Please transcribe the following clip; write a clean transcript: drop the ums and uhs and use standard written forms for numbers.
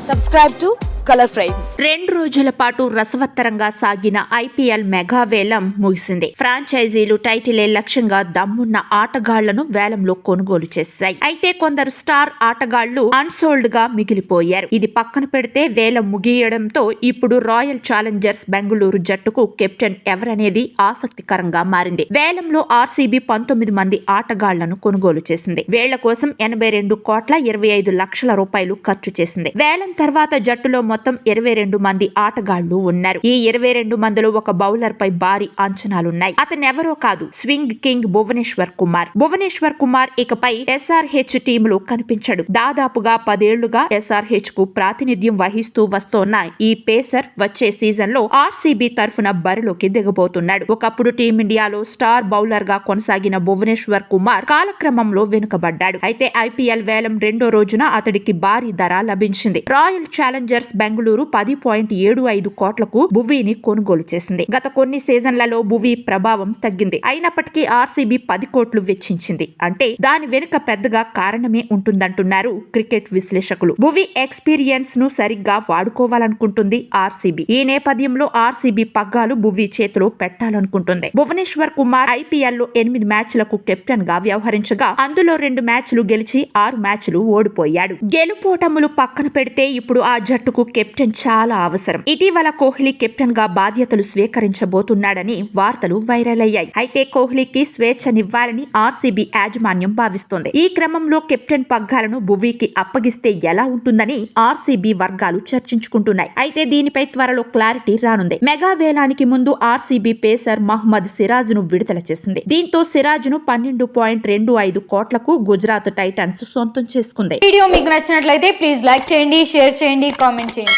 Subscribe to Color Frames. 2 రోజుల పాటు రసవత్తరంగా సాగిన ఐపీఎల్ మెగా వేలం ముగిసింది. ఫ్రాంచైజీలు టైటిలే లక్ష్యంగా దమ్మున్న ఆటగాళ్లను వేలంలో కొనుగోలు చేశాయి. అయితే కొందరు స్టార్ ఆటగాళ్లు అన్సోల్డ్ గా మిగిలిపోయారు. ఇది పక్కన పెడితే వేలం ముగియడంతో ఇప్పుడు రాయల్ ఛాలెంజర్స్ బెంగళూరు జట్టుకు కెప్టెన్ ఎవరనేది ఆసక్తికరంగా మారింది. వేలంలో ఆర్సీబీ 19 మంది ఆటగాళ్లను కొనుగోలు చేసింది. వేళ్ల కోసం 82,25 లక్షల రూపాయలు ఖర్చు చేసింది. వేలం తర్వాత జట్టులో మొత్తం 22 మంది ఆటగాళ్లు ఉన్నారు. ఈ 22 మందిలో ఒక బౌలర్ పై భారీ అంచనాలున్నాయి. అతనెవరో కాదు, స్వింగ్ కింగ్ భువనేశ్వర్ కుమార్. భువనేశ్వర్ కుమార్ ఇకపై ఎస్ఆర్హెచ్ టీంలో కనిపించడు. దాదాపుగా 10 ఏళ్లుగా ఎస్ఆర్హెచ్ కు ప్రాతినిధ్యం వహిస్తూ వస్తోన్న ఈ పేసర్ వచ్చే సీజన్ లో ఆర్సీబీ తరఫున బరిలోకి దిగబోతున్నాడు. ఒకప్పుడు టీమిండియాలో స్టార్ బౌలర్ గా కొనసాగిన భువనేశ్వర్ కుమార్ కాలక్రమంలో వెనుకబడ్డాడు. అయితే ఐపీఎల్ వేలం 2వ రోజున అతడికి భారీ ధర లభించింది. రాయల్ ఛాలెంజర్స్ బెంగళూరు 10.75 కోట్లకు భువీని కొనుగోలు చేసింది. గత కొన్ని సీజన్లలో భువీ ప్రభావం తగ్గింది. అయినప్పటికీ ఆర్సీబీ 10 కోట్లు వెచ్చించింది. అంటే దాని వెనుక పెద్దగా కారణమే ఉంటుందంటున్నారు క్రికెట్ విశ్లేషకులు. భువీ ఎక్స్పీరియన్స్ ను సరిగ్గా వాడుకోవాలనుకుంటుంది ఆర్సీబీ. ఈ నేపథ్యంలో ఆర్సీబీ పగ్గాలు భువీ చేతిలో పెట్టాలనుకుంటుంది. భువనేశ్వర్ కుమార్ ఐపీఎల్ లో 8 మ్యాచ్లకు కెప్టెన్ గా వ్యవహరించగా అందులో 2 మ్యాచ్లు గెలిచి 6 మ్యాచ్లు ఓడిపోయాడు. గెలుపోటములు పక్కన పెడితే ఇప్పుడు ఆ జట్టుకు కెప్టెన్ చాలా అవసరం. ఇటీవల కోహ్లీ కెప్టెన్ గా బాధ్యతలు స్వీకరించబోతున్నాడని వార్తలు వైరల్ అయ్యాయి. అయితే కోహ్లీకి స్వేచ్ఛనివ్వాలని ఆర్సీబీ యాజమాన్యం భావిస్తోంది. ఈ క్రమంలో కెప్టెన్ పగ్గాలను భువీకి అప్పగిస్తే ఎలా ఉంటుందని ఆర్సీబీ వర్గాలు చర్చించుకుంటున్నాయి. అయితే దీనిపై త్వరలో క్లారిటీ రానుంది. మెగా వేలానికి ముందు ఆర్సీబీ పేసర్ మహ్మద్ సిరాజ్ ను విడుదల చేసింది. దీంతో సిరాజ్ ను 12.25 కోట్లకు గుజరాత్ టైటన్స్ సొంతం చేసుకుంది. వీడియో మీకు నచ్చినట్లయితే ప్లీజ్ లైక్ చేయండి, షేర్ చేయండి, కామెంట్ చేయండి.